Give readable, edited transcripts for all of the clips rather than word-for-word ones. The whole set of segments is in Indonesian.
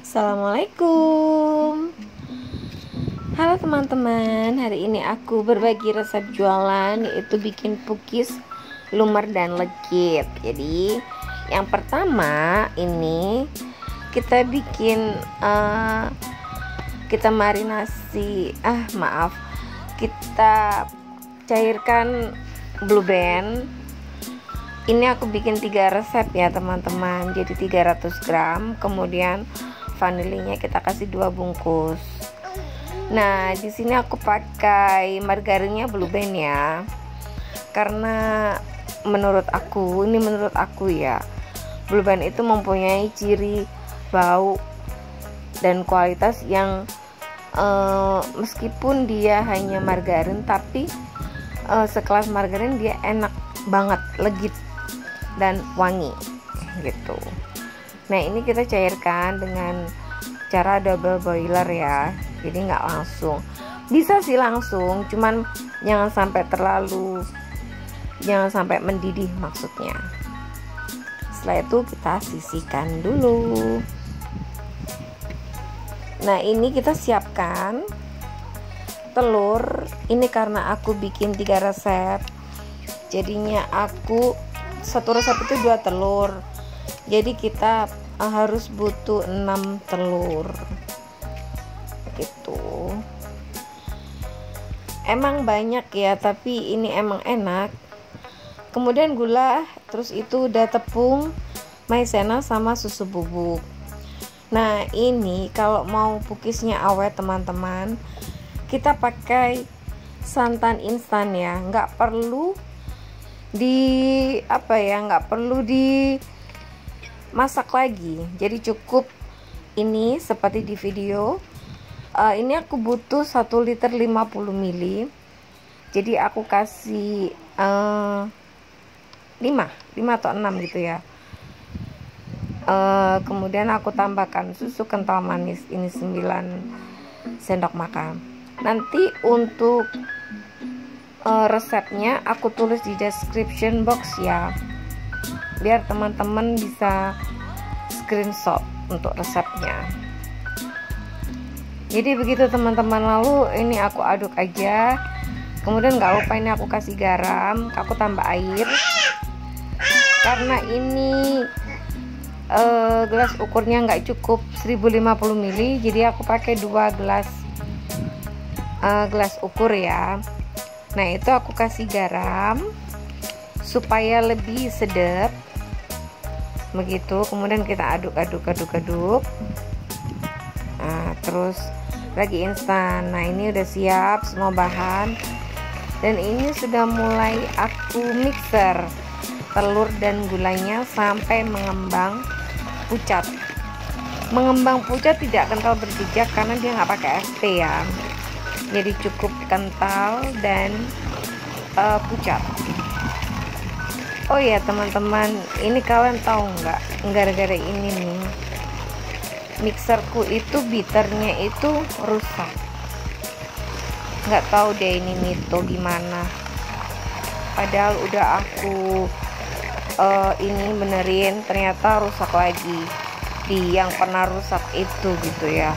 Assalamualaikum. Halo teman-teman, hari ini aku berbagi resep jualan, yaitu bikin cookies lumer dan legit. Jadi yang pertama ini kita bikin kita marinasi kita cairkan blue band. Ini aku bikin 3 resep ya teman-teman. Jadi 300 gram. Kemudian vanilinya kita kasih 2 bungkus. Nah, di sini aku pakai margarinnya Blue Band ya. Karena menurut aku ya, Blue Band itu mempunyai ciri bau dan kualitas yang meskipun dia hanya margarin, tapi sekelas margarin dia enak banget, legit dan wangi gitu. Nah, ini kita cairkan dengan cara double boiler ya. Jadi nggak langsung, bisa sih langsung, cuman jangan sampai mendidih maksudnya. Setelah itu kita sisihkan dulu. Nah, ini kita siapkan telur. Ini karena aku bikin 3 resep, jadinya aku satu resep itu 2 telur. Jadi kita harus butuh 6 telur gitu. Emang banyak ya, tapi ini emang enak. Kemudian gula, terus itu udah tepung, maizena sama susu bubuk. Nah, ini kalau mau cookiesnya awet teman-teman, kita pakai santan instan ya, nggak perlu dimasak lagi. Jadi cukup ini seperti di video. Ini aku butuh 1 liter 50 ml. Jadi aku kasih 5 atau 6 gitu ya. Kemudian aku tambahkan susu kental manis, ini 9 sendok makan. Nanti untuk resepnya aku tulis di description box ya, biar teman-teman bisa screenshot untuk resepnya. Jadi begitu teman-teman. Lalu ini aku aduk aja. Kemudian nggak lupa ini aku kasih garam, aku tambah air. Karena ini gelas ukurnya nggak cukup 1050 ml, jadi aku pakai 2 gelas ukur ya. Nah, itu aku kasih garam supaya lebih sedap begitu. Kemudian kita aduk. Nah, terus lagi instan. Nah, ini udah siap semua bahan, dan ini sudah mulai aku mixer telur dan gulanya sampai mengembang pucat. Mengembang pucat, tidak kental berjejak karena dia nggak pakai ST ya. Jadi cukup kental dan pucat. Oh ya teman-teman, ini kalian tahu nggak, gara-gara ini nih mixerku itu beaternya itu rusak. Nggak tahu deh ini Mito gimana, padahal udah aku ini benerin, ternyata rusak lagi di yang pernah rusak itu gitu ya.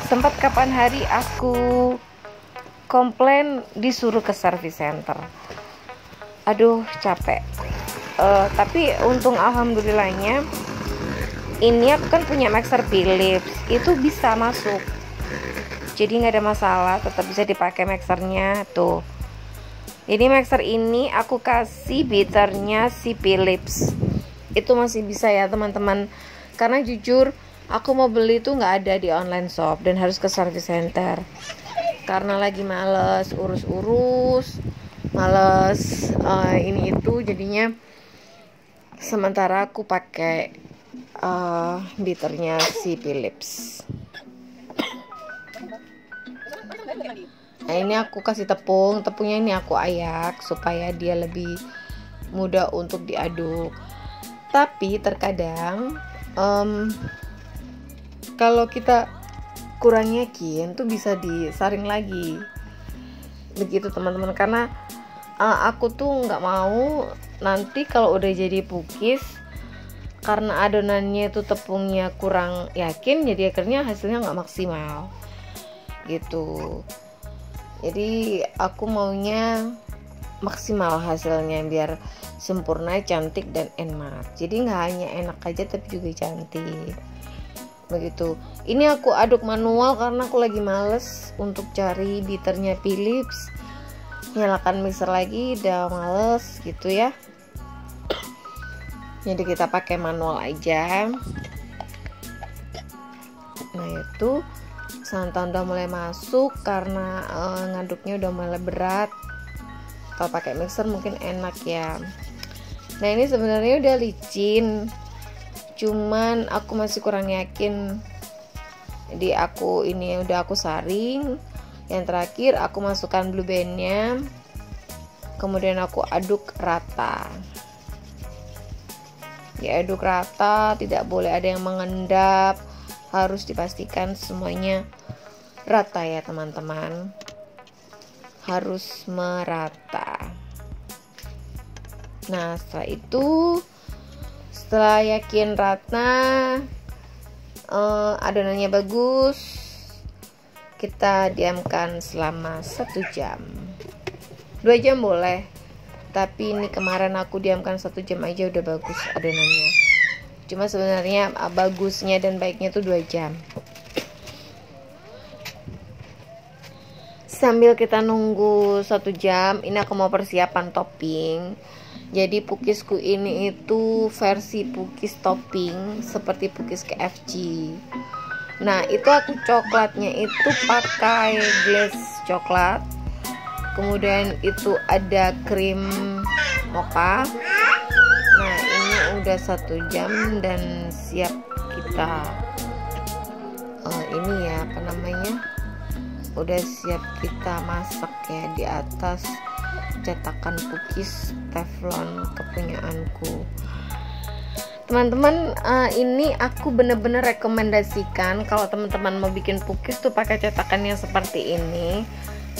Sempat kapan hari aku komplain, disuruh ke service center. Aduh, capek. Tapi untung alhamdulillahnya ini aku kan punya mixer Philips, itu bisa masuk. Jadi nggak ada masalah, tetap bisa dipakai mixernya tuh. Jadi mixer ini aku kasih beaternya si Philips. Itu masih bisa ya teman-teman. Karena jujur aku mau beli tuh nggak ada di online shop dan harus ke service center. Karena lagi males urus-urus, males ini itu, jadinya sementara aku pakai beaternya si Philips. Nah, ini aku kasih tepungnya ini aku ayak supaya dia lebih mudah untuk diaduk. Tapi terkadang kalau kita kurang yakin tuh bisa disaring lagi begitu teman-teman. Karena aku tuh nggak mau nanti kalau udah jadi cookies karena adonannya itu tepungnya kurang yakin, jadi akhirnya hasilnya nggak maksimal gitu. Jadi aku maunya maksimal hasilnya biar sempurna, cantik dan enak. Jadi nggak hanya enak aja tapi juga cantik begitu. Ini aku aduk manual karena aku lagi males untuk cari beaternya Philips. Nyalakan mixer lagi udah males gitu ya, jadi kita pakai manual aja. Nah itu santan udah mulai masuk karena ngaduknya udah mulai berat. Kalau pakai mixer mungkin enak ya. Nah ini sebenarnya udah licin, cuman aku masih kurang yakin. Jadi udah aku saring. Yang terakhir aku masukkan blue bandnya, kemudian aku aduk rata. Diaduk rata, tidak boleh ada yang mengendap, harus dipastikan semuanya rata ya teman-teman, harus merata. Nah setelah yakin rata, adonannya bagus, kita diamkan selama 1 jam, 2 jam boleh, tapi ini kemarin aku diamkan 1 jam aja udah bagus adonannya. Cuma sebenarnya bagusnya dan baiknya tuh 2 jam. Sambil kita nunggu 1 jam, ini aku mau persiapan topping. Jadi pukisku ini itu versi pukis topping seperti pukis KFC. Nah itu aku coklatnya itu pakai glaze coklat, kemudian itu ada krim mocha. Nah ini udah 1 jam dan siap kita udah siap kita masak ya di atas cetakan pukis teflon kepunyaanku. Teman-teman, ini aku bener-bener rekomendasikan kalau teman-teman mau bikin pukis tuh pakai cetakan yang seperti ini,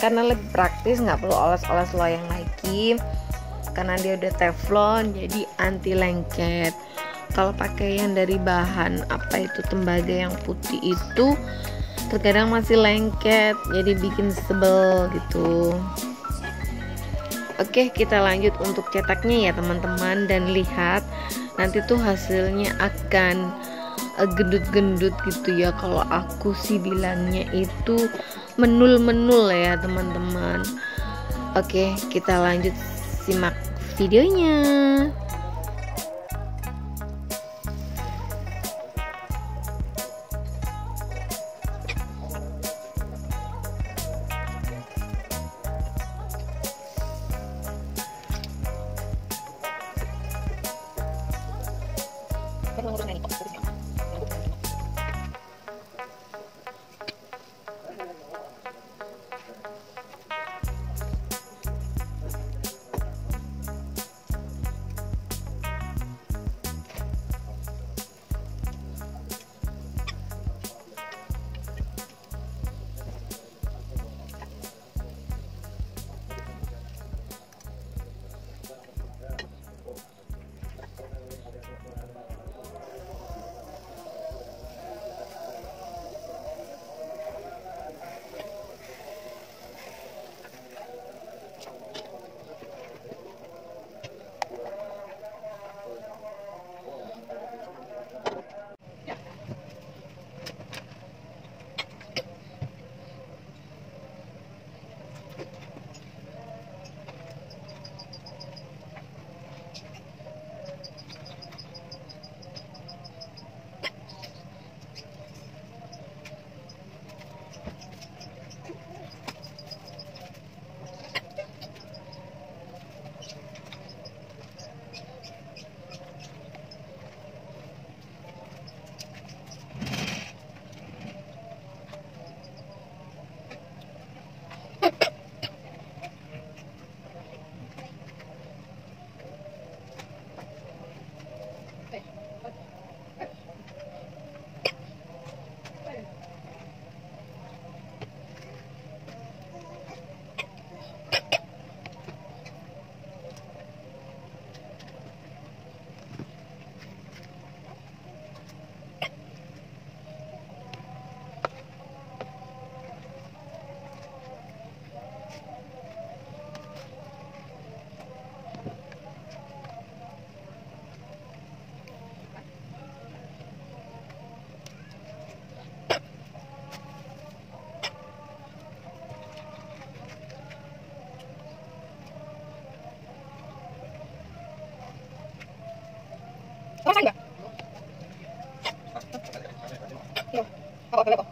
karena lebih praktis, nggak perlu oles-oles loyang lagi, karena dia udah teflon jadi anti lengket. Kalau pakai yang dari bahan tembaga yang putih itu terkadang masih lengket, jadi bikin sebel gitu. Oke, kita lanjut untuk cetaknya ya teman-teman, dan lihat nanti tuh hasilnya akan gendut-gendut gitu ya. Kalau aku sih bilangnya itu menul-menul ya teman-teman. Oke, kita lanjut simak videonya. Rasain nggak? Iya. Apa?